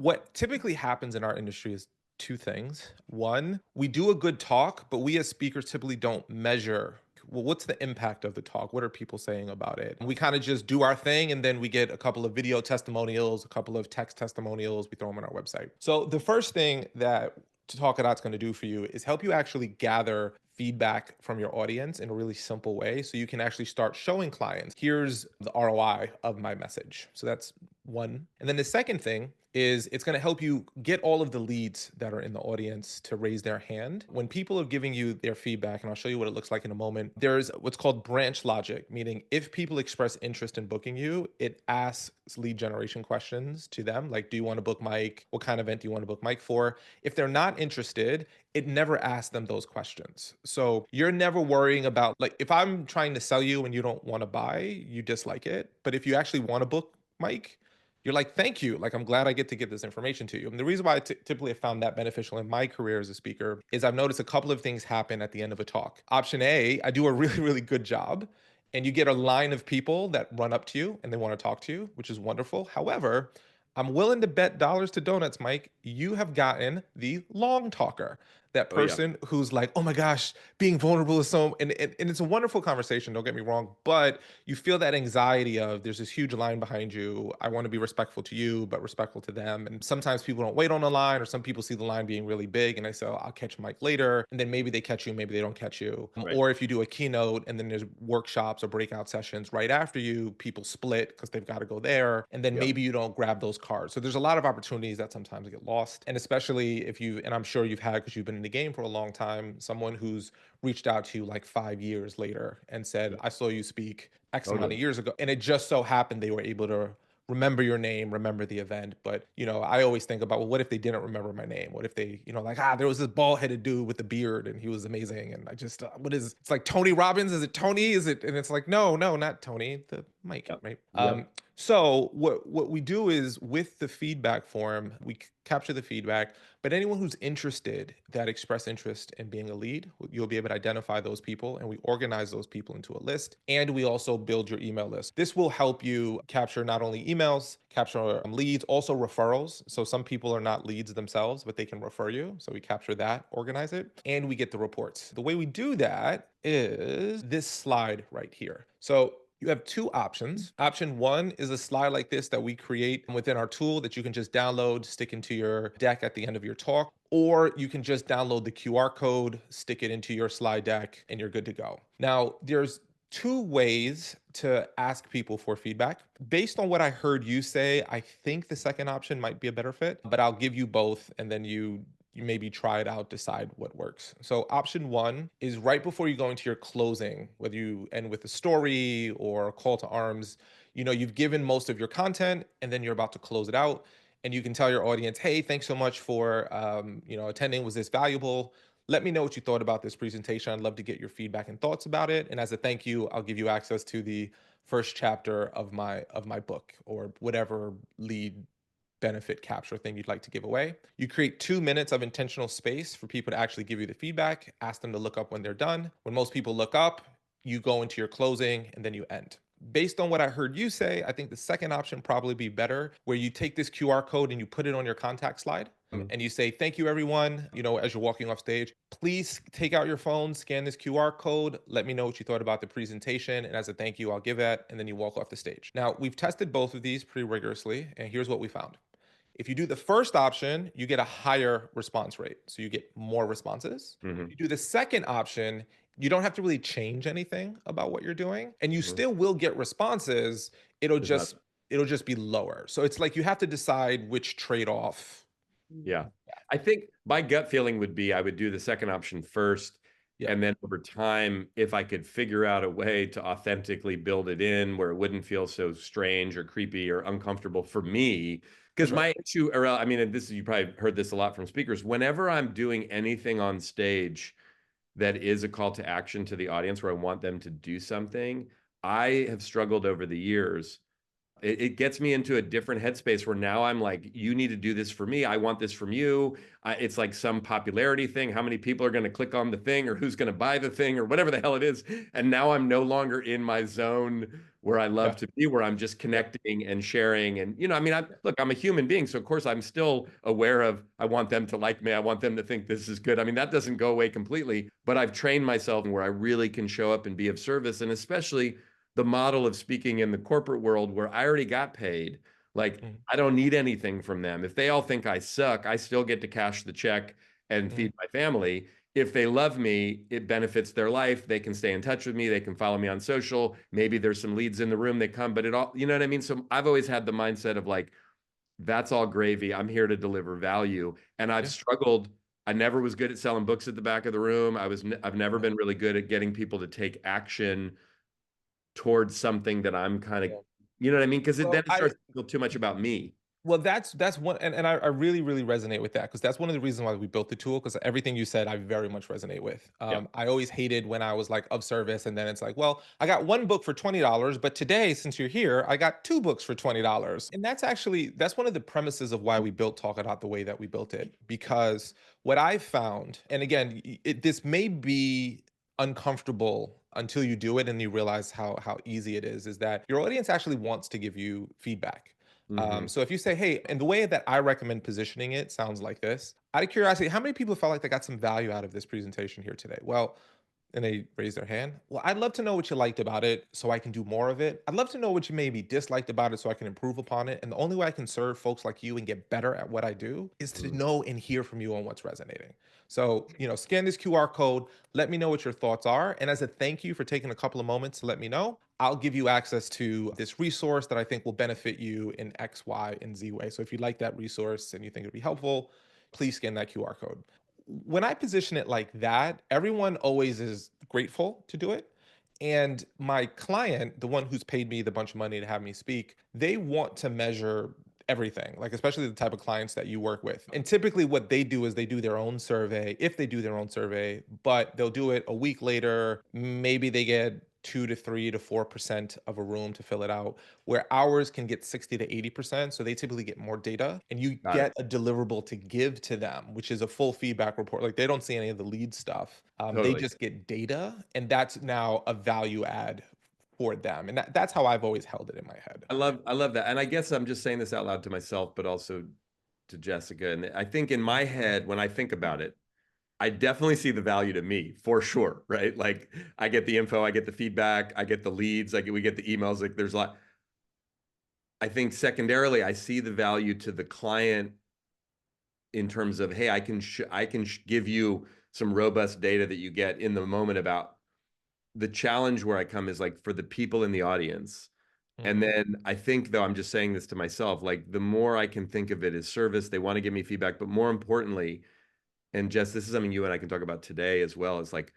What typically happens in our industry is two things. One, we do a good talk, but we as speakers typically don't measure, well, what's the impact of the talk? What are people saying about it? We kind of just do our thing, and then we get a couple of video testimonials, a couple of text testimonials. We throw them on our website. So the first thing that Talkadot's going to do for you is help you actually gather feedback from your audience in a really simple way so you can actually start showing clients, here's the ROI of my message. So that's one. And then the second thing is it's going to help you get all of the leads that are in the audience to raise their hand. When people are giving you their feedback, and I'll show you what it looks like in a moment, there's what's called branch logic, meaning if people express interest in booking you, it asks lead generation questions to them, like, do you want to book Mike? What kind of event do you want to book Mike for? If they're not interested, it never asks them those questions. So you're never worrying about, like, if I'm trying to sell you and you don't want to buy, you dislike it. But if you actually want to book Mike, you're like, thank you. Like, I'm glad I get to give this information to you. And the reason why I typically have found that beneficial in my career as a speaker is I've noticed a couple of things happen at the end of a talk. Option A, I do a really, really good job. And you get a line of people that run up to you and they want to talk to you, which is wonderful. However, I'm willing to bet dollars to donuts, Mike, you have gotten the long talker. That Oh yeah. person who's like, oh my gosh, being vulnerable is so, and it's a wonderful conversation, don't get me wrong, but you feel that anxiety of there's this huge line behind you. I want to be respectful to you, but respectful to them. And sometimes people don't wait on the line, or some people see the line being really big and they say, oh, I'll catch Mike later. And then maybe they catch you, maybe they don't catch you. Right. Or if you do a keynote and then there's workshops or breakout sessions right after you, people split because they've got to go there. And then Yep. maybe you don't grab those cards. So there's a lot of opportunities that sometimes get lost. And especially if you, and I'm sure you've had, because you've been in the game for a long time, someone who's reached out to you like 5 years later and said, I saw you speak X amount of Totally. years ago. And it just so happened they were able to remember your name, remember the event. But, I always think about, well, what if they didn't remember my name? What if they, like, there was this bald headed dude with the beard and he was amazing. And I just, it's like Tony Robbins. Is it Tony? Is it? And it's like, no, not Tony, the Mike, Yep. right? Yep. So what we do is with the feedback form, we capture the feedback, but anyone who's interested that express interest in being a lead, you'll be able to identify those people and we organize those people into a list. And we also build your email list. This will help you capture not only emails, capture leads, also referrals. So some people are not leads themselves, but they can refer you. So we capture that, organize it, and we get the reports. The way we do that is this slide right here. So you have two options. Option one is a slide like this that we create within our tool that you can just download, stick into your deck at the end of your talk, or you can just download the QR code, stick it into your slide deck, and you're good to go. Now, there's two ways to ask people for feedback. Based on what I heard you say, I think the second option might be a better fit, but I'll give you both and then you maybe try it out, decide what works. So option one is right before you go into your closing, whether you end with a story or a call to arms, you've given most of your content and then you're about to close it out. And you can tell your audience, hey, thanks so much for attending. Was this valuable? Let me know what you thought about this presentation. I'd love to get your feedback and thoughts about it. And as a thank you, I'll give you access to the first chapter of my book or whatever lead benefit capture thing you'd like to give away. You create 2 minutes of intentional space for people to actually give you the feedback, ask them to look up when they're done. When most people look up, you go into your closing and then you end. Based on what I heard you say, I think the second option probably be better, where you take this QR code and you put it on your contact slide. Mhm. And you say, thank you, everyone. As you're walking off stage, please take out your phone, scan this QR code. Let me know what you thought about the presentation. And as a thank you, I'll give it. And then you walk off the stage. Now, we've tested both of these pretty rigorously. And here's what we found. If you do the first option, you get a higher response rate. So you get more responses. If Mhm. you do the second option, you don't have to really change anything about what you're doing and you Mhm. still will get responses. It'll Is that? just it'll just be lower. So it's like you have to decide which trade-off. Yeah. I think my gut feeling would be I would do the second option first. Yeah. And then over time, if I could figure out a way to authentically build it in where it wouldn't feel so strange or creepy or uncomfortable for me. Because Sure. my issue around, I mean, and this is, you probably heard this a lot from speakers. Whenever I'm doing anything on stage that is a call to action to the audience where I want them to do something, I have struggled over the years It gets me into a different headspace where now I'm like, you need to do this for me. I want this from you. It's like some popularity thing. How many people are going to click on the thing or who's going to buy the thing or whatever the hell it is. And now I'm no longer in my zone where I love Yeah. to be, where I'm just Yeah. connecting and sharing. And, I mean, Yeah. look, I'm a human being. So, of course, I'm still aware of, I want them to like me. I want them to think this is good. I mean, that doesn't go away completely, but I've trained myself where I really can show up and be of service. And especially, the model of speaking in the corporate world where I already got paid. Like, Mhm. I don't need anything from them. If they all think I suck, I still get to cash the check and Mhm. feed my family. If they love me, it benefits their life. They can stay in touch with me. They can follow me on social. Maybe there's some leads in the room. They come, but it all, you know what I mean? So I've always had the mindset of like, that's all gravy. I'm here to deliver value. And I've Yeah. struggled. I never was good at selling books at the back of the room. I've never Yeah. been really good at getting people to take action towards something that I'm kind of, Yeah. you know what I mean? Because then Well, it starts to feel too much about me. that's one, and I really really resonate with that because that's one of the reasons why we built the tool, because everything you said I very much resonate with. Yeah. I always hated when I was like of service and then it's like, well, I got one book for $20, but today since you're here I got two books for $20. And that's one of the premises of why we built Talkadot the way that we built it, because what I found, and again, this may be uncomfortable until you do it and you realize how easy it is that your audience actually wants to give you feedback. Hmm. So if you say, hey, and the way that I recommend positioning it sounds like this. Out of curiosity, how many people felt like they got some value out of this presentation here today? Well, and they raise their hand. Well, I'd love to know what you liked about it so I can do more of it. I'd love to know what you maybe disliked about it so I can improve upon it. And the only way I can serve folks like you and get better at what I do is to know and hear from you on what's resonating. So, scan this QR code, let me know what your thoughts are. And as a thank you for taking a couple of moments to let me know, I'll give you access to this resource that I think will benefit you in X, Y, and Z way. So if you like that resource and you think it'd be helpful, please scan that QR code. When I position it like that, everyone always is grateful to do it. And my client, the one who's paid me the bunch of money to have me speak, they want to measure everything, like especially the type of clients that you work with. And typically what they do is they do their own survey, if they do their own survey, but they'll do it a week later. Maybe they get 2 to 3 to 4% of a room to fill it out, where ours can get 60 to 80%. So they typically get more data and you Got it. get a deliverable to give to them, which is a full feedback report. Like they don't see any of the lead stuff. They Totally. just get data, and that's now a value add for them. And that's how I've always held it in my head. I love that. And I guess I'm just saying this out loud to myself, but also to Jessica. And I think in my head, when I think about it, I definitely see the value to me for sure, right? Like I get the info, I get the feedback, I get the leads, we get the emails. Like there's a lot. I think secondarily, I see the value to the client in terms of, hey, I can give you some robust data that you get in the moment about the challenge where I come is like for the people in the audience. And Mhm. then I think, though, I'm just saying this to myself, like the more I can think of it as service, they want to give me feedback. But more importantly, and Jess, this is something you and I can talk about today as well, is like,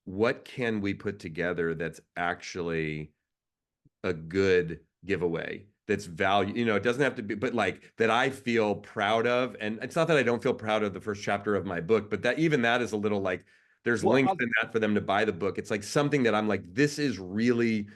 what can we put together that's actually a good giveaway? That's value, it doesn't have to be, but like that I feel proud of. And it's not that I don't feel proud of the first chapter of my book, but that even that is a little like there's Well, links in that for them to buy the book. It's like something that I'm like, this is really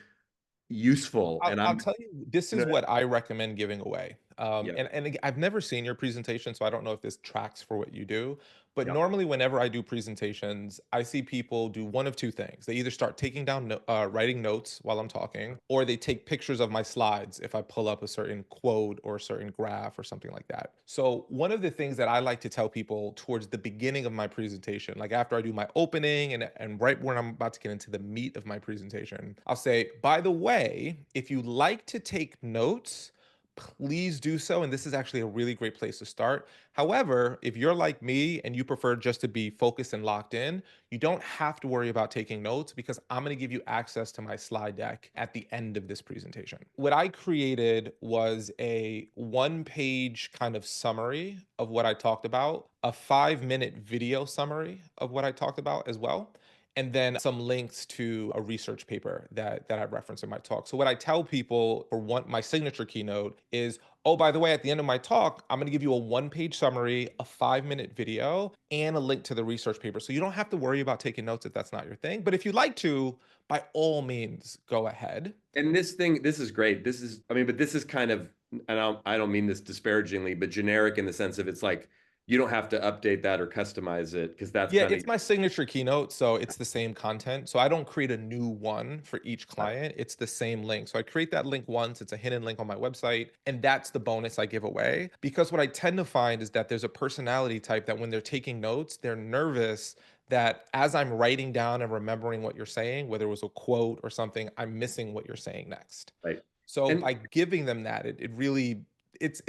useful. And I'll I'm, tell you, this you is know, what I recommend giving away. yeah, I've never seen your presentation, so I don't know if this tracks for what you do. But yeah, normally, whenever I do presentations, I see people do one of two things. They either start taking down, writing notes while I'm talking, or they take pictures of my slides if I pull up a certain quote or a certain graph or something like that. So, one of the things that I like to tell people towards the beginning of my presentation, like after I do my opening and right when I'm about to get into the meat of my presentation, I'll say, by the way, if you like to take notes, please do so. And this is actually a really great place to start. However, if you're like me and you prefer just to be focused and locked in, you don't have to worry about taking notes because I'm going to give you access to my slide deck at the end of this presentation. What I created was a 1 page kind of summary of what I talked about, a 5 minute video summary of what I talked about as well, and then some links to a research paper that I reference in my talk. So what I tell people for one, my signature keynote is Oh, by the way, at the end of my talk, I'm going to give you a 1 page summary, a 5 minute video, and a link to the research paper. So you don't have to worry about taking notes if that's not your thing. But if you'd like to, by all means, go ahead. And this is great. This is, I mean, but this is kind of, I don't mean this disparagingly, but generic in the sense of it's like you don't have to update that or customize it because that's Yeah, kind of it's my signature keynote, so it's the same content. So I don't create a new one for each client. It's the same link. So I create that link once, it's a hidden link on my website, and that's the bonus I give away. Because what I tend to find is that there's a personality type that when they're taking notes, they're nervous that as I'm writing down and remembering what you're saying, whether it was a quote or something, I'm missing what you're saying next. right. So And by giving them that, it really it's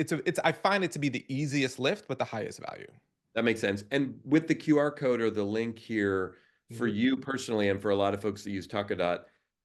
I find it to be the easiest lift, but the highest value. that makes sense. And with the QR code or the link here for Mhm. you personally, and for a lot of folks that use Talkadot,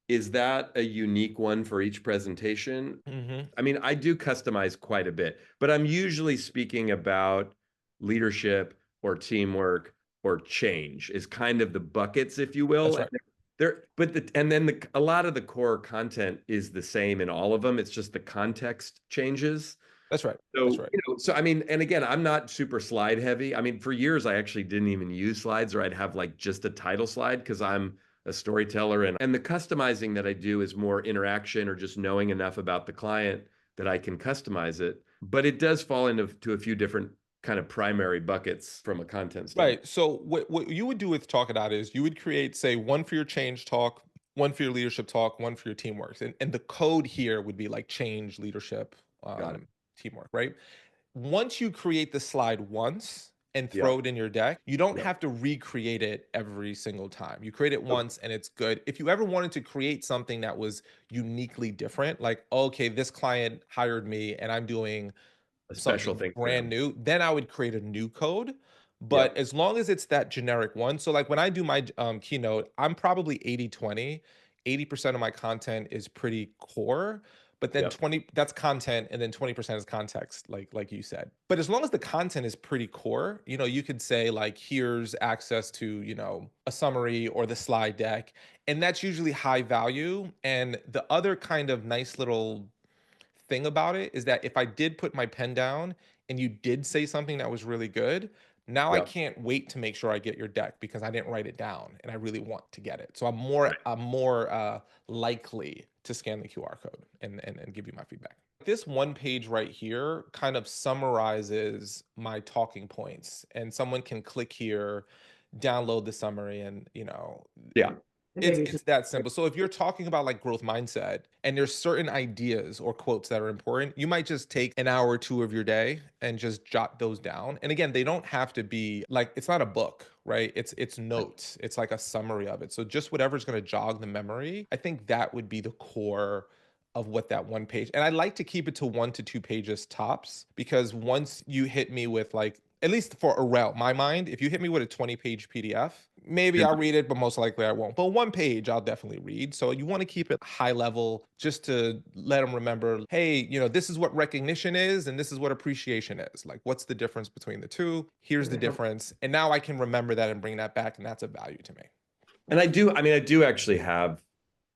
is that a unique one for each presentation? Mhm. I mean, I do customize quite a bit, but I'm usually speaking about leadership or teamwork or change is kind of the buckets, if you will. That's And right. but and then a lot of the core content is the same in all of them. It's just the context changes. That's right. That's So, right. so I mean, and again, I'm not super slide heavy. I mean, for years, I actually didn't even use slides, or I'd have like just a title slide because I'm a storyteller. And the customizing that I do is more interaction or just knowing enough about the client that I can customize it. But it does fall into to a few different kind of primary buckets from a content standpoint. Right. So what you would do with Talkadot is you would create, say, one for your change talk, one for your leadership talk, one for your teamwork. And the code here would be like change, leadership, Got it. teamwork, right? Once you create the slide once and throw Yep. it in your deck, you don't Yep. have to recreate it every single time. You create it Okay. once and it's good. If you ever wanted to create something that was uniquely different, like, okay, this client hired me and I'm doing A special something thing for brand them. new, then I would create a new code. But Yep. as long as it's that generic one, so like when I do my keynote, I'm probably 80/20. 80% of my content is pretty core, but then Yep. 20 that's content and then 20% is context, like you said. But as long as the content is pretty core, you could say like here's access to, a summary or the slide deck, and that's usually high value. And the other kind of nice little thing about it is that if I did put my pen down and you did say something that was really good, now I Yep. can't wait to make sure I get your deck because I didn't write it down and I really want to get it. So I'm more likely to scan the QR code and give you my feedback. This 1 page right here kind of summarizes my talking points, and someone can click here, download the summary, and Yeah. it's that simple. So if you're talking about like growth mindset and there's certain ideas or quotes that are important, you might just take an hour or two of your day and just jot those down. And again, they don't have to be like it's not a book, right? It's notes. It's like a summary of it. So just whatever's going to jog the memory, I think that would be the core of what that 1 page. And I like to keep it to 1 to 2 pages tops because once you hit me with like at least for a rel, my mind, if you hit me with a 20 page PDF, maybe You're I'll read it, but most likely I won't. But 1 page, I'll definitely read. So you want to keep it high level just to let them remember, hey, this is what recognition is and this is what appreciation is. Like, what's the difference between the two? Here's the difference. And now I can remember that and bring that back. And that's a value to me. And I mean, I do actually have,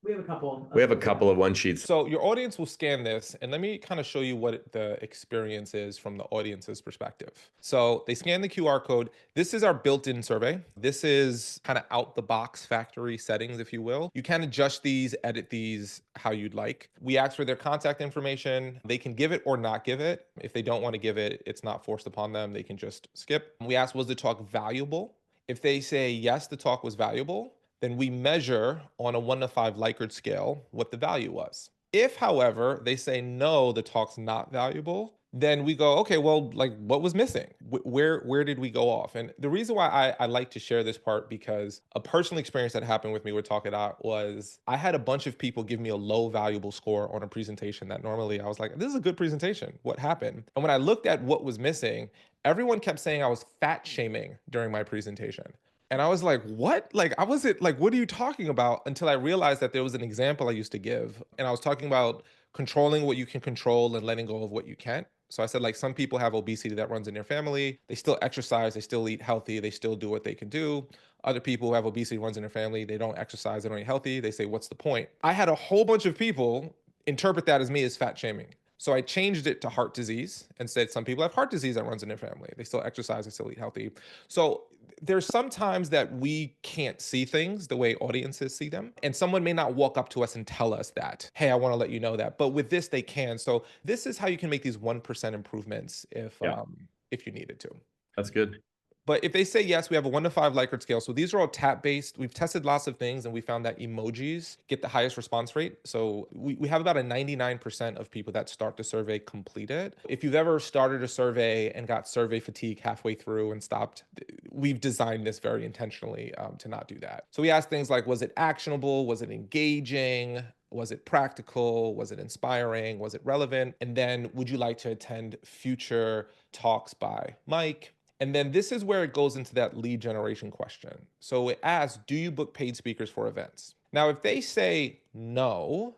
We have a couple. we have a couple of one sheets. So your audience will scan this, and let me kind of show you what the experience is from the audience's perspective. So they scan the QR code. This is our built-in survey. This is kind of out the box factory settings, if you will. You can adjust these, edit these how you'd like. We ask for their contact information. They can give it or not give it. If they don't want to give it, it's not forced upon them. They can just skip. We ask, was the talk valuable? If they say yes, the talk was valuable, then we measure on a 1 to 5 Likert scale what the value was. If, however, they say no, the talk's not valuable, then we go, okay, well, like what was missing? Where did we go off? And the reason why I like to share this part because a personal experience that happened with me with Talkadot was I had a bunch of people give me a low valuable score on a presentation that normally I was like, this is a good presentation. What happened? And when I looked at what was missing, everyone kept saying I was fat shaming during my presentation. And I was like, what? Like, I wasn't like, what are you talking about? Until I realized that there was an example I used to give. And I was talking about controlling what you can control and letting go of what you can't. So I said, like, some people have obesity that runs in their family. They still exercise, they still eat healthy, they still do what they can do. Other people who have obesity runs in their family, they don't exercise, they don't eat healthy. They say, what's the point? I had a whole bunch of people interpret that as me as fat shaming. So I changed it to heart disease and said some people have heart disease that runs in their family. They still exercise, they still eat healthy. So there's sometimes that we can't see things the way audiences see them. And someone may not walk up to us and tell us that, hey, I want to let you know that. But with this, they can. So this is how you can make these 1% improvements Yeah, if you needed to. that's good. But if they say yes, we have a 1 to 5 Likert scale. So these are all tap based. We've tested lots of things and we found that emojis get the highest response rate. So we have about a 99% of people that start the survey completed. If you've ever started a survey and got survey fatigue halfway through and stopped, we've designed this very intentionally to not do that. So we asked things like, was it actionable? Was it engaging? Was it practical? Was it inspiring? Was it relevant? And then, would you like to attend future talks by Mike? And then this is where it goes into that lead generation question. So it asks, do you book paid speakers for events? Now, if they say no,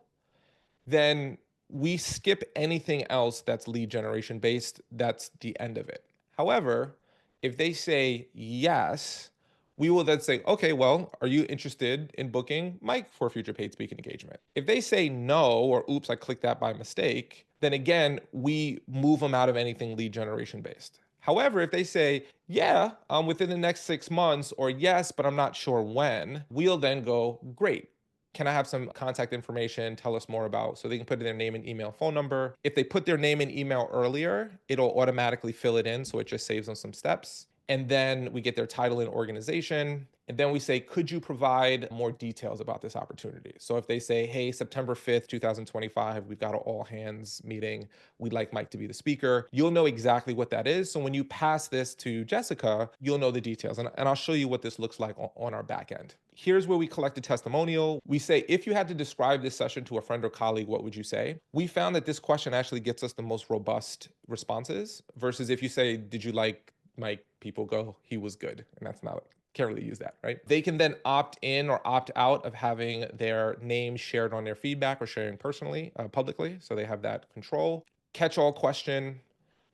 then we skip anything else that's lead generation based. That's the end of it. However, if they say yes, we will then say, okay, well, are you interested in booking Mike for a future paid speaking engagement? If they say no, or oops, I clicked that by mistake, then again, we move them out of anything lead generation based. However, if they say, yeah, within the next 6 months, or yes, but I'm not sure when, we'll then go, great, can I have some contact information? Tell us more about, so they can put in their name and email, phone number. If they put their name and email earlier, it'll automatically fill it in. So it just saves them some steps. And then we get their title and organization. And then we say, could you provide more details about this opportunity? So if they say, hey, September 5th, 2025, we've got an all hands meeting. We'd like Mike to be the speaker. You'll know exactly what that is. So when you pass this to Jessica, you'll know the details. And I'll show you what this looks like on our back end. Here's where we collect a testimonial. We say, if you had to describe this session to a friend or colleague, what would you say? We found that this question actually gets us the most robust responses versus if you say, did you like Mike? People go, he was good. And that's not, can't really use that, right? They can then opt in or opt out of having their name shared on their feedback or sharing personally, publicly. So they have that control. Catch all question,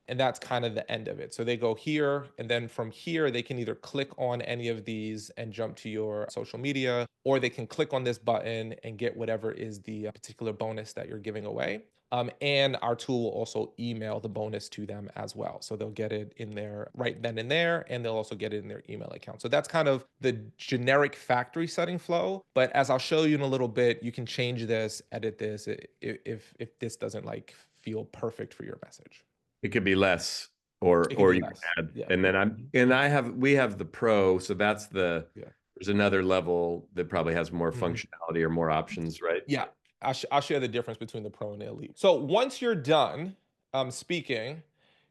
and that's kind of the end of it. So they go here, and then from here, they can either click on any of these and jump to your social media, or they can click on this button and get whatever is the particular bonus that you're giving away. And our tool will also email the bonus to them as well. So they'll get it in there right then and there, and they'll also get it in their email account. So that's kind of the generic factory setting flow. But as I'll show you in a little bit, you can change this, edit this if this doesn't like feel perfect for your message. It could be less, It could or be you can less. add, Yeah. and then we have the pro, so that's Yeah. there's another level that probably has more Mhm. functionality or more options, right? Yeah. I'll share the difference between the pro and the elite. So once you're done speaking,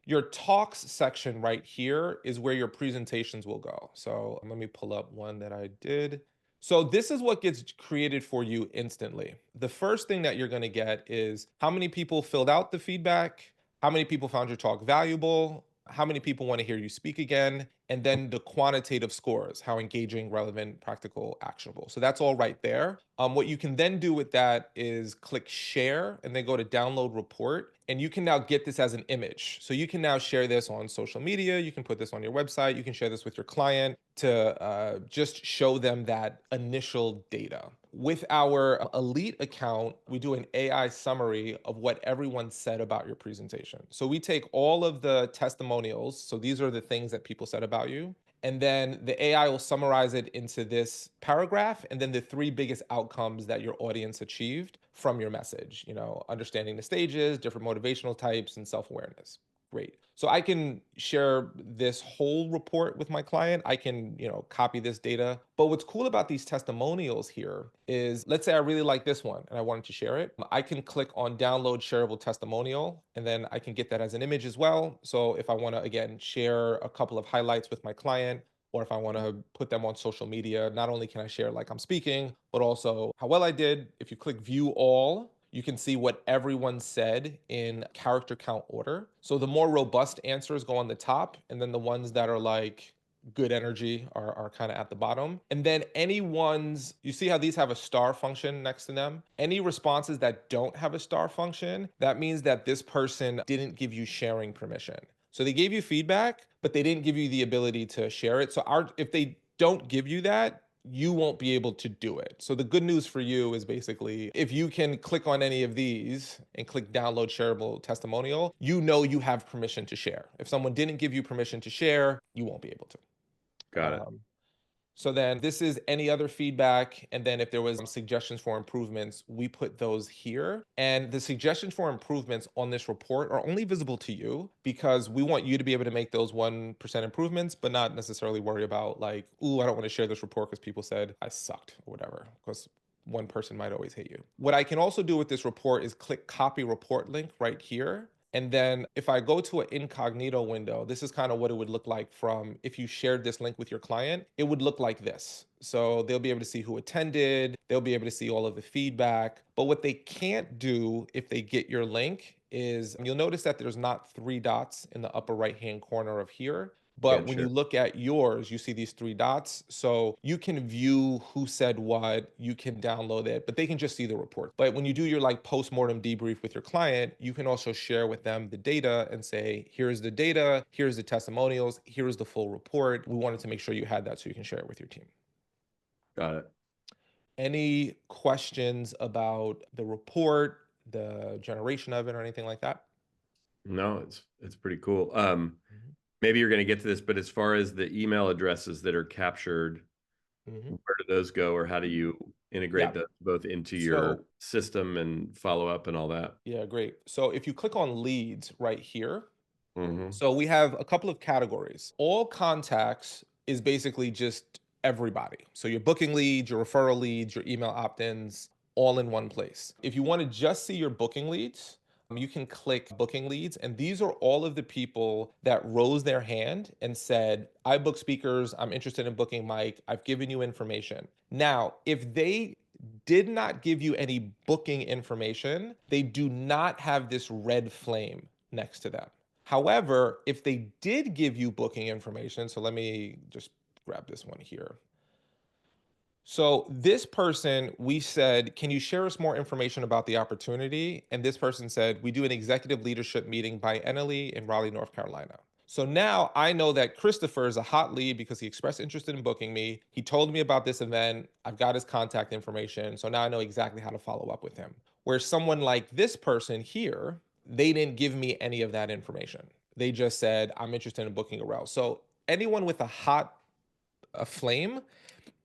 your talks section right here is where your presentations will go. So let me pull up one that I did. So this is what gets created for you instantly. The first thing that you're going to get is how many people filled out the feedback, how many people found your talk valuable, how many people want to hear you speak again, and then the quantitative scores, how engaging, relevant, practical, actionable. So that's all right there. What you can then do with that is click share and then go to download report. And you can now get this as an image. So you can now share this on social media. You can put this on your website. You can share this with your client to just show them that initial data. With our elite account, we do an AI summary of what everyone said about your presentation. So we take all of the testimonials. So these are the things that people said about you. And then the AI will summarize it into this paragraph and then the three biggest outcomes that your audience achieved from your message, understanding the stages, different motivational types, and self-awareness. Great. So I can share this whole report with my client. I can, copy this data. But what's cool about these testimonials here is, let's say I really like this one and I wanted to share it. I can click on download shareable testimonial and then I can get that as an image as well. So if I want to, again, share a couple of highlights with my client, or if I want to put them on social media, not only can I share like I'm speaking, but also how well I did. If you click view all, you can see what everyone said in character count order. So the more robust answers go on the top, and then the ones that are like good energy are kind of at the bottom. And then any ones, you see how these have a star function next to them? Any responses that don't have a star function, that means that this person didn't give you sharing permission. So they gave you feedback, but they didn't give you the ability to share it. So if they don't give you that, you won't be able to do it. So the good news for you is basically if you can click on any of these and click download shareable testimonial, you know you have permission to share. If someone didn't give you permission to share, you won't be able to. Got it. Um, so then this is any other feedback. And then if there was suggestions for improvements, we put those here. And the suggestions for improvements on this report are only visible to you because we want you to be able to make those 1% improvements, but not necessarily worry about like, ooh, I don't want to share this report because people said I sucked or whatever. Because one person might always hate you. What I can also do with this report is click copy report link right here. And then if I go to an incognito window, this is kind of what it would look like from if you shared this link with your client, it would look like this. So they'll be able to see who attended, they'll be able to see all of the feedback. But what they can't do if they get your link is you'll notice that there's not three dots in the upper right hand corner of here. But Can't when you share. look at yours, you see these three dots. So you can view who said what, you can download it, but they can just see the report. But when you do your like post-mortem debrief with your client, you can also share with them the data and say, here's the data, here's the testimonials, here's the full report. We wanted to make sure you had that so you can share it with your team. Got it. Any questions about the report, the generation of it, or anything like that? No, it's pretty cool. Mhm. Maybe you're going to get to this, but as far as the email addresses that are captured, Mhm. where do those go, or how do you Yeah. integrate those both into your So, system and follow up and all that? yeah, great. So if you click on leads right here, Hmm. so we have a couple of categories. All contacts is basically just everybody. So your booking leads, your referral leads, your email opt-ins, all in one place. If you want to just see your booking leads, you can click booking leads. And these are all of the people that rose their hand and said, I book speakers. I'm interested in booking Mike. I've given you information. Now, if they did not give you any booking information, they do not have this red flame next to them. However, if they did give you booking information, so let me just grab this one here. So this person, we said, can you share us more information about the opportunity? And this person said, we do an executive leadership meeting biannually in Raleigh, North Carolina. So now I know that Christopher is a hot lead because he expressed interest in booking me. He told me about this event. I've got his contact information. So now I know exactly how to follow up with him. Where someone like this person here, they didn't give me any of that information. They just said, I'm interested in booking a row. So anyone with a flame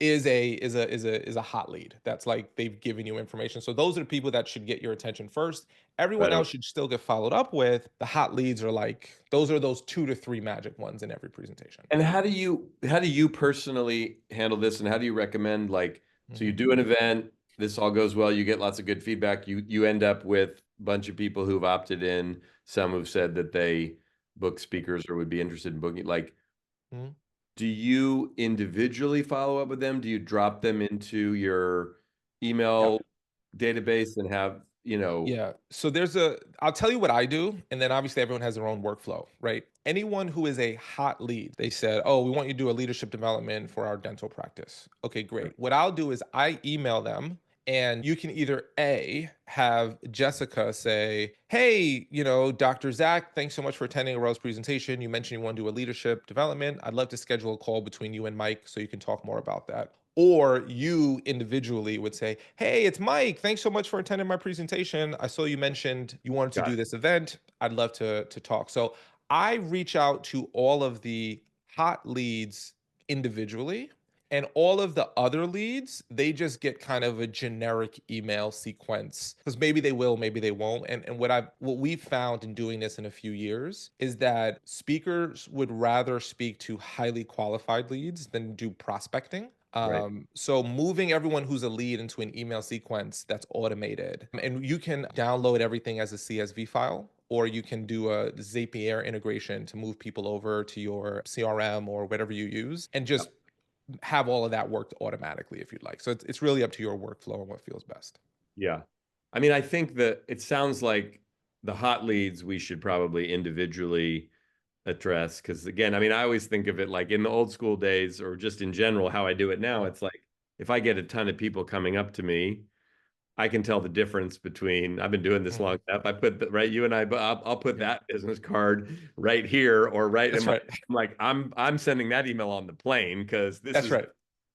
is a hot lead. That's like they've given you information. So those are the people that should get your attention first. Everyone Right on. else should still get followed up with. The hot leads are like those are those 2 to 3 magic ones in every presentation. And how do you personally handle this, and how do you recommend, like, so you Mhm. do an event, this all goes well, you get lots of good feedback, you end up with a bunch of people who've opted in, some who've said that they book speakers or would be interested in booking. Like, Mhm. do you individually follow up with them? Do you drop them into your Yeah. email database and have, Yeah. So I'll tell you what I do. And then obviously everyone has their own workflow, right? Anyone who is a hot lead, they said, oh, we want you to do a leadership development for our dental practice. Okay, great. What I'll do is I email them and you can either A, have Jessica say, hey, Dr. Zach, thanks so much for attending a Rose presentation. You mentioned you want to do a leadership development. I'd love to schedule a call between you and Mike so you can talk more about that. Or you individually would say, hey, it's Mike. Thanks so much for attending my presentation. I saw you mentioned you wanted to got do it. this event. I'd love to talk. So I reach out to all of the hot leads individually. And all of the other leads, they just get kind of a generic email sequence because maybe they will, maybe they won't. And what we've found in doing this in a few years is that speakers would rather speak to highly qualified leads than do prospecting. Right. So moving everyone who's a lead into an email sequence that's automated, and you can download everything as a CSV file, or you can do a Zapier integration to move people over to your CRM or whatever you use, and just have all of that worked automatically if you'd like. So it's really up to your workflow and what feels best. Yeah. I mean, I think that it sounds like the hot leads we should probably individually address, because again, I mean, I always think of it like in the old school days, or just in general how I do it now. Yeah. It's like if I get a ton of people coming up to me, I can tell the difference between, I've been doing this Mhm. long enough. I put the, right, you and I, but I'll put Yeah. that business card right here or right in That's my, right. I'm like, I'm sending that email on the plane because this That's is right.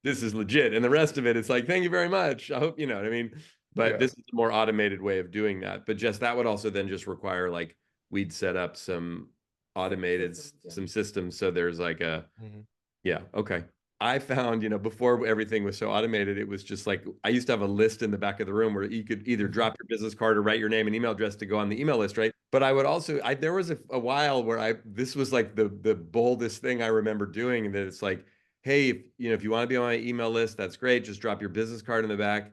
this is legit. And the rest of it, it's like, thank you very much. I hope, you know what I mean? But Yeah. this is a more automated way of doing that. But just that would also then just require like we'd set up some automated some systems. So there's like a Mhm. yeah, okay. I found, before everything was so automated, it was just like I used to have a list in the back of the room where you could either Mhm. drop your business card or write your name and email address to go on the email list, right? But I would also, there was a while where this was like the boldest thing I remember doing, and that it's like, hey, if you want to be on my email list, that's great. Just drop your business card in the back.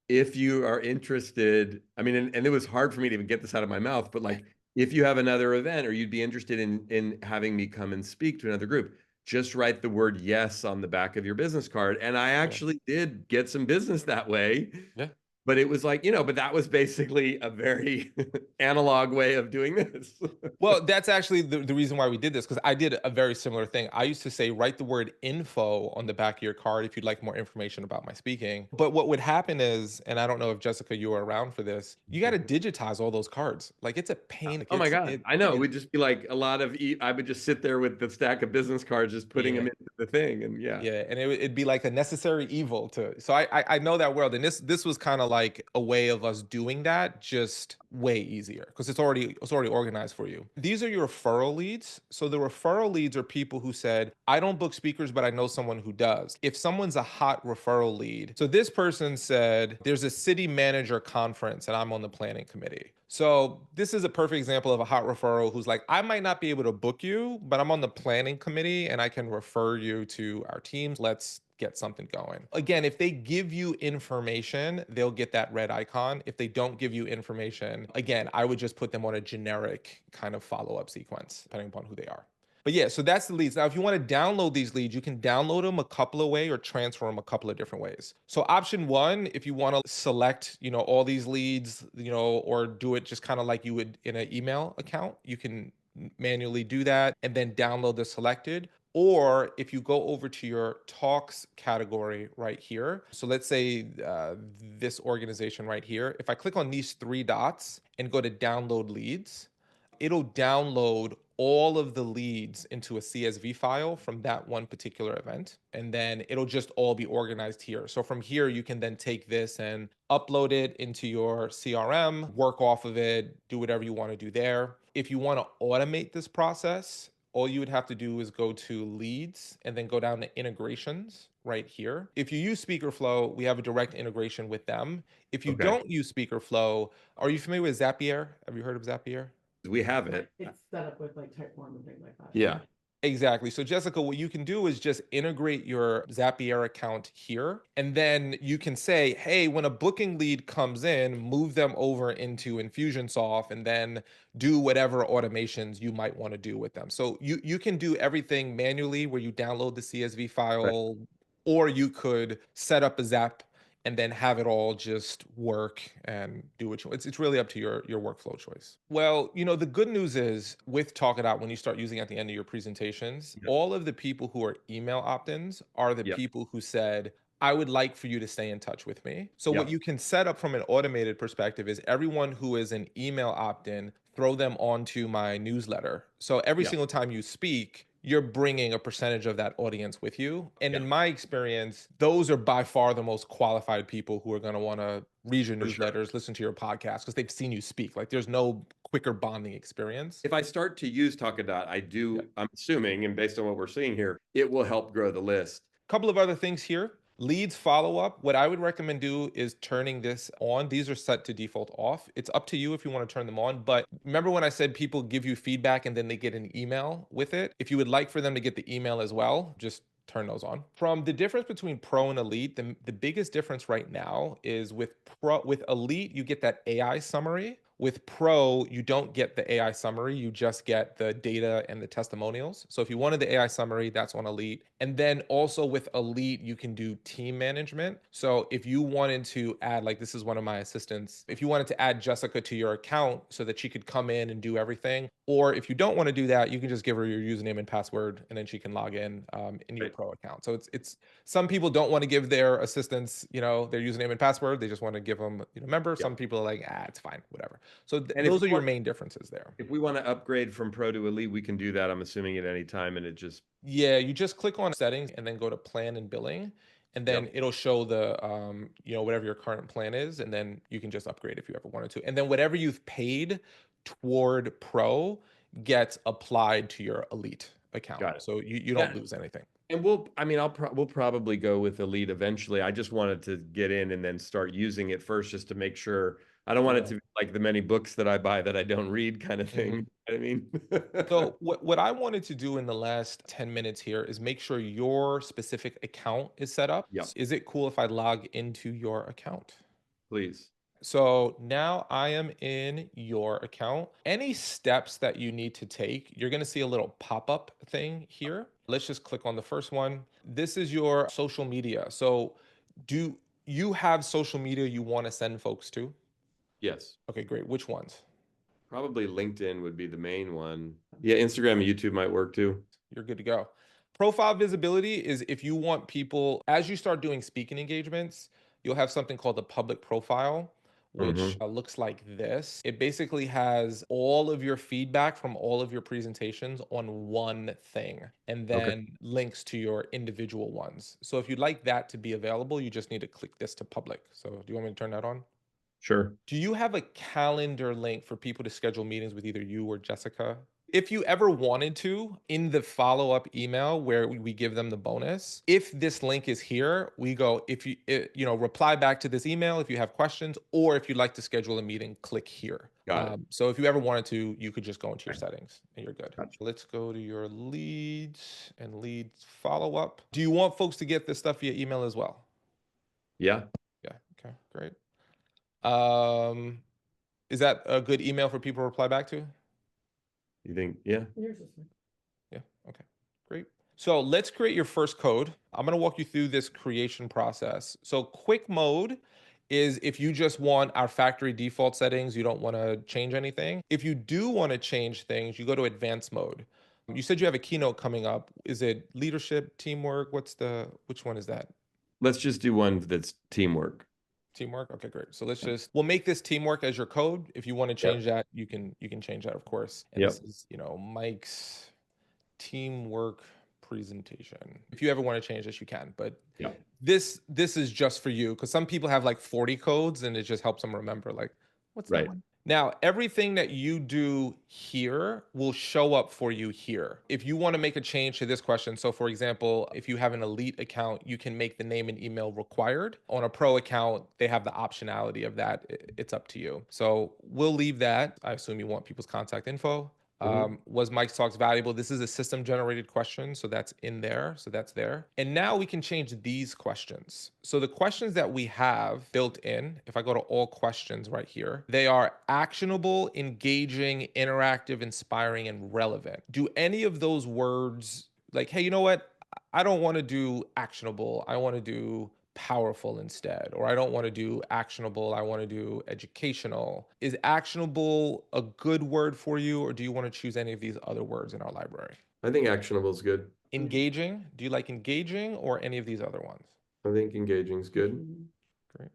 If you are interested, I mean, and it was hard for me to even get this out of my mouth, but like, if you have another event or you'd be interested in having me come and speak to another group, just write the word yes on the back of your business card. And I Yeah. actually did get some business that way. Yeah. But it was like, but that was basically a very analog way of doing this. Well, that's actually the reason why we did this, because I did a very similar thing. I used to say, write the word info on the back of your card if you'd like more information about my speaking. But what would happen is, and I don't know if Jessica, you were around for this, you got to digitize all those cards. Like it's a pain. Like Oh my it's God. it I know. It it would just be like a lot of, I would just sit there with the stack of business cards, just putting them yeah. into the thing. And yeah. Yeah, and it'd be like a necessary evil to. So I know that world, and this was kind of like a way of us doing that, just way easier because it's already organized for you. These are your referral leads. So the referral leads are people who said, I don't book speakers, but I know someone who does. If someone's a hot referral lead, so this person said, there's a city manager conference, and I'm on the planning committee. So this is a perfect example of a hot referral who's like, I might not be able to book you, but I'm on the planning committee and I can refer you to our teams. Let's get something going. Again, if they give you information, they'll get that red icon. If they don't give you information, again, I would just put them on a generic kind of follow-up sequence, depending upon who they are. But yeah, so that's the leads. Now, if you want to download these leads, you can download them a couple of ways or transfer them a couple of different ways. So option one, if you want to select, all these leads, or do it just kind of like you would in an email account, you can manually do that and then download the selected. Or if you go over to your talks category right here, so let's say this organization right here, if I click on these three dots and go to download leads, it'll download all of the leads into a CSV file from that one particular event. And then it'll just all be organized here. So from here, you can then take this and upload it into your CRM, work off of it, do whatever you want to do there. If you want to automate this process, all you would have to do is go to leads and then go down to integrations right here. If you use SpeakerFlow, we have a direct integration with them. If you Okay. don't use SpeakerFlow, are you familiar with Zapier? Have you heard of Zapier? We have it. It's set up with like Typeform and things like that. Yeah. Exactly. So, Jessica, what you can do is just integrate your Zapier account here. And then you can say, hey, when a booking lead comes in, move them over into Infusionsoft and then do whatever automations you might want to do with them. So, you can do everything manually where you download the CSV Right. file, or you could set up a Zap and then have it all just work and do what you want. It's really up to your workflow choice. Well, the good news is with Talkadot, when you start using at the end of your presentations, Yep. all of the people who are email opt-ins are the Yep. people who said, I would like for you to stay in touch with me. So what Yep. you can set up from an automated perspective is everyone who is an email opt-in, throw them onto my newsletter. So every Yep. single time you speak, you're bringing a percentage of that audience with you. And Yeah. in my experience, those are by far the most qualified people who are going to want to read your For sure. newsletters, listen to your podcast, because they've seen you speak. Like there's no quicker bonding experience. If I start to use Talkadot, Yeah. I'm assuming, and based on what we're seeing here, it will help grow the list. Couple of other things here. Leads follow up. What I would recommend do is turning this on. These are set to default off. It's up to you if you want to turn them on. But remember when I said people give you feedback and then they get an email with it? If you would like for them to get the email as well, just turn those on. From the difference between pro and elite, the biggest difference right now is with elite, you get that AI summary. With Pro, you don't get the AI summary, you just get the data and the testimonials. So if you wanted the AI summary, that's on Elite. And then also with Elite, you can do team management. So if you wanted to add, like this is one of my assistants, if you wanted to add Jessica to your account so that she could come in and do everything, or if you don't want to do that, you can just give her your username and password, and then she can log in your Right. Pro account. So it's some people don't want to give their assistants, their username and password. They just want to give them, member. Yep. Some people are like, it's fine, whatever. So And those are your main differences there. if we want to upgrade from pro to elite, we can do that, I'm assuming, at any time, and it just, Yeah, you just click on settings and then go to plan and billing, and then yep, it'll show the whatever your current plan is, and then you can just upgrade if you ever wanted to. And then whatever you've paid toward pro gets applied to your elite account. got it. So you don't Yeah. lose anything. And I mean, we'll probably go with elite eventually. I just wanted to get in and then start using it first just to make sure. I don't want it Yeah. to be like the many books that I buy that I don't read kind of thing. Mhm. You know what I mean? So what I wanted to do in the last 10 minutes here is make sure your specific account is set up. Yeah, Is it cool if I log into your account? please. So now I am in your account. Any steps that you need to take, you're going to see a little pop-up thing here. Let's just click on the first one. This is your social media. So do you have social media you want to send folks to? Yes. Okay, great. Which ones? Probably LinkedIn would be the main one. Yeah, Instagram and YouTube might work too. You're good to go. Profile visibility is if you want people, as you start doing speaking engagements, you'll have something called a public profile, which Hmm. looks like this. It basically has all of your feedback from all of your presentations on one thing and Okay. then links to your individual ones. So if you'd like that to be available, you just need to click this to public. So do you want me to turn that on? Sure. Do you have a calendar link for people to schedule meetings with either you or Jessica? If you ever wanted to, in the follow-up email where we give them the bonus, if this link is here, we go, if reply back to this email if you have questions, or if you'd like to schedule a meeting, click here. Got it. So if you ever wanted to, you could just go into your Okay. settings and you're good. Gotcha. Let's go to your leads and leads follow-up. Do you want folks to get this stuff via email as well? Yeah. Yeah, okay, great. Um, is that a good email for people to reply back to? You think, yeah. Yours is fine. Yeah. Okay. Great. So let's create your first code. I'm going to walk you through this creation process. So quick mode is if you just want our factory default settings, you don't want to change anything. If you do want to change things, you go to advanced mode. You said you have a keynote coming up. Is it leadership, teamwork? Which one is that? Let's just do one that's teamwork. Teamwork. Okay, great. So we'll make this teamwork as your code. If you want to Yep. change that, you can change that, of course. And this Yep. is, Mike's teamwork presentation. If you ever want to change this, you can. But Yep. this is just for you because some people have like 40 codes and it just helps them remember like what's that Right. one. Now, everything that you do here will show up for you here. If you want to make a change to this question, so for example, if you have an elite account, you can make the name and email required. On a pro account, they have the optionality of that. It's up to you. So we'll leave that. I assume you want people's contact info. Mhm. Was Mike's talks valuable? This is a system generated question, so that's in there. So that's there. And now we can change these questions. So the questions that we have built in, if I go to all questions right here, they are actionable, engaging, interactive, inspiring, and relevant. Do any of those words like, hey, you know what? I don't want to do actionable. I want to do powerful instead, or I don't want to do actionable, I want to do educational. Is actionable a good word for you, or do you want to choose any of these other words in our library? I think actionable is good. Engaging, do you like engaging or any of these other ones? I think engaging is good. Mhm. Great.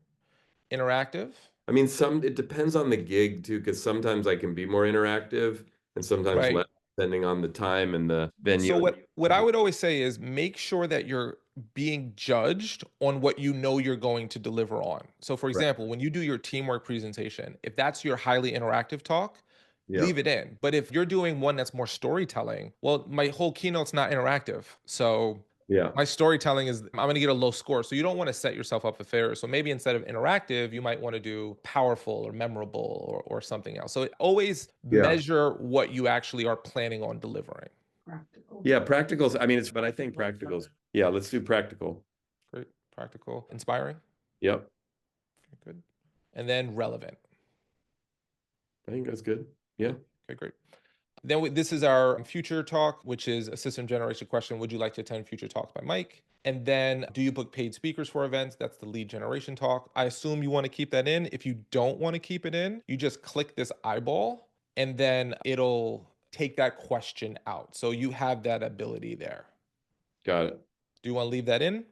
Interactive, I mean, it depends on the gig too, because sometimes I can be more interactive and sometimes right? less, depending on the time and the venue. So what I would always say is make sure that you're being judged on what you know you're going to deliver on. So for Right. example, when you do your teamwork presentation, if that's your highly interactive talk, Yeah. leave it in. But if you're doing one that's more storytelling, well, my whole keynote's not interactive. So Yeah. my storytelling is I'm going to get a low score. So you don't want to set yourself up for failure. So maybe instead of interactive, you might want to do powerful or memorable or something else. So always Yeah. measure what you actually are planning on delivering. Practical. Yeah. Practicals. I mean, but I think practicals. Yeah. Let's do practical. Great. Practical. Inspiring. Yep. Okay, good. And then relevant. I think that's good. Yeah. Okay, great. Then this is our future talk, which is a system generation question. Would you like to attend future talks by Mike? And then do you book paid speakers for events? That's the lead generation talk. I assume you want to keep that in. If you don't want to keep it in, you just click this eyeball and then it'll take that question out. So you have that ability there. Got it. Do you want to leave that in?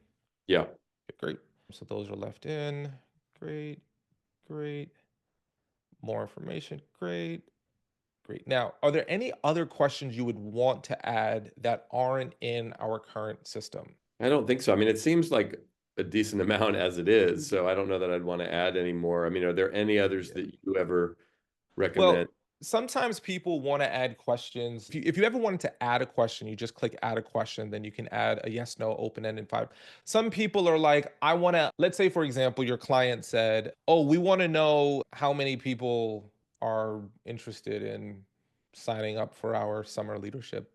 Yeah. Okay, great. So those are left in. Great, great. More information. Great. Great. Now, are there any other questions you would want to add that aren't in our current system? I don't think so. I mean, it seems like a decent amount as it is, so I don't know that I'd want to add any more. I mean, are there any others that you ever recommend? Well, sometimes people want to add questions. If you ever wanted to add a question, you just click add a question, then you can add a yes, no, open-ended five. Some people are like, I want to, let's say, for example, your client said, oh, we want to know how many people are interested in signing up for our summer leadership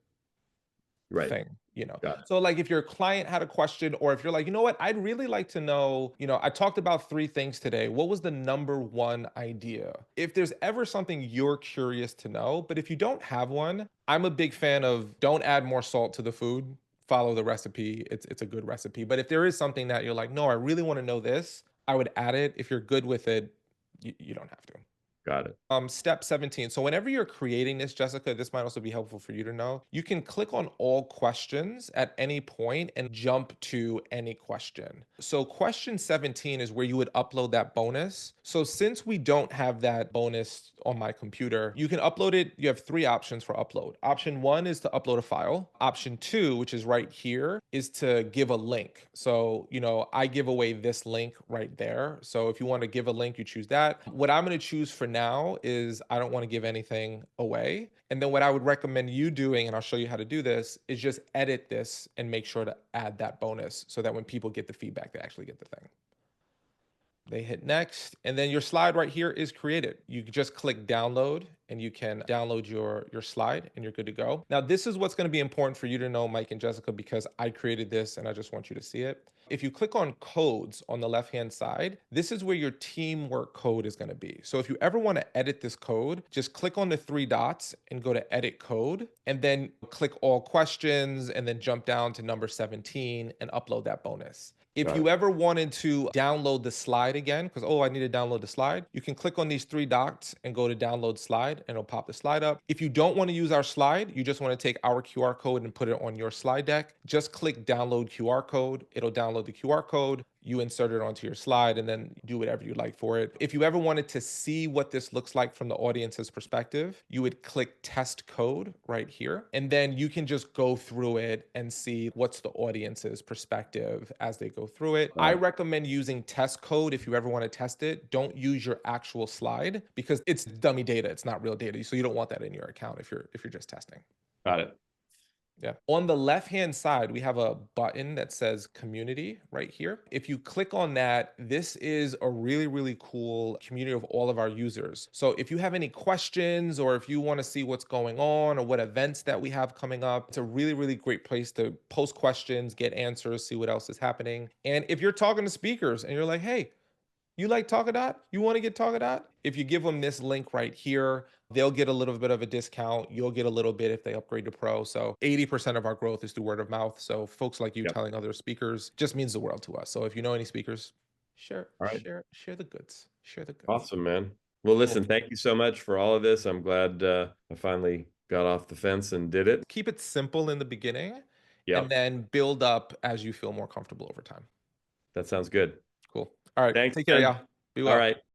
Right. thing, you know. Got it. So like if your client had a question, or if you're like, you know what, I'd really like to know, I talked about three things today. What was the number one idea? If there's ever something you're curious to know, but if you don't have one, I'm a big fan of don't add more salt to the food. Follow the recipe. It's a good recipe. But if there is something that you're like, no, I really want to know this, I would add it. If you're good with it, you don't have to. Got it. Step 17. So whenever you're creating this, Jessica, this might also be helpful for you to know. You can click on all questions at any point and jump to any question. So question 17 is where you would upload that bonus. So since we don't have that bonus on my computer, you can upload it. You have three options for upload. Option one is to upload a file. Option two, which is right here, is to give a link. So, I give away this link right there. So if you want to give a link, you choose that. What I'm going to choose for now is I don't want to give anything away. And then what I would recommend you doing, and I'll show you how to do this, is just edit this and make sure to add that bonus so that when people get the feedback, they actually get the thing. They hit next, and then your slide right here is created. You can just click download and you can download your slide and you're good to go. Now, this is what's going to be important for you to know, Mike and Jessica, because I created this and I just want you to see it. If you click on codes on the left-hand side, this is where your teamwork code is going to be. So if you ever want to edit this code, just click on the three dots and go to edit code, and then click all questions, and then jump down to number 17 and upload that bonus. If Got you it. ever wanted to download the slide again, because, oh, I need to download the slide, you can click on these three dots and go to download slide, and it'll pop the slide up. If you don't want to use our slide, you just want to take our QR code and put it on your slide deck, just click download QR code. It'll download the QR code. You insert it onto your slide and then do whatever you like for it. If you ever wanted to see what this looks like from the audience's perspective, you would click test code right here. And then you can just go through it and see what's the audience's perspective as they go through it. I recommend using test code if you ever want to test it. Don't use your actual slide because it's dummy data. It's not real data. So you don't want that in your account if you're just testing. Got it. Yeah. On the left-hand side, we have a button that says community right here. If you click on that, this is a really, really cool community of all of our users. So if you have any questions or if you want to see what's going on or what events that we have coming up, it's a really, really great place to post questions, get answers, see what else is happening. And if you're talking to speakers and you're like, hey, you like Talkadot? You want to get Talkadot? If you give them this link right here, they'll get a little bit of a discount. You'll get a little bit if they upgrade to Pro. So 80% of our growth is through word of mouth. So folks like you Yep. telling other speakers just means the world to us. So if you know any speakers, share, All right. share the goods. Share the goods. Awesome, man. Well, Cool. listen, thank you so much for all of this. I'm glad I finally got off the fence and did it. Keep it simple in the beginning and Yep. then build up as you feel more comfortable over time. That sounds good. Cool. All right. Thanks, Take care, man. y'all. Be All well. right.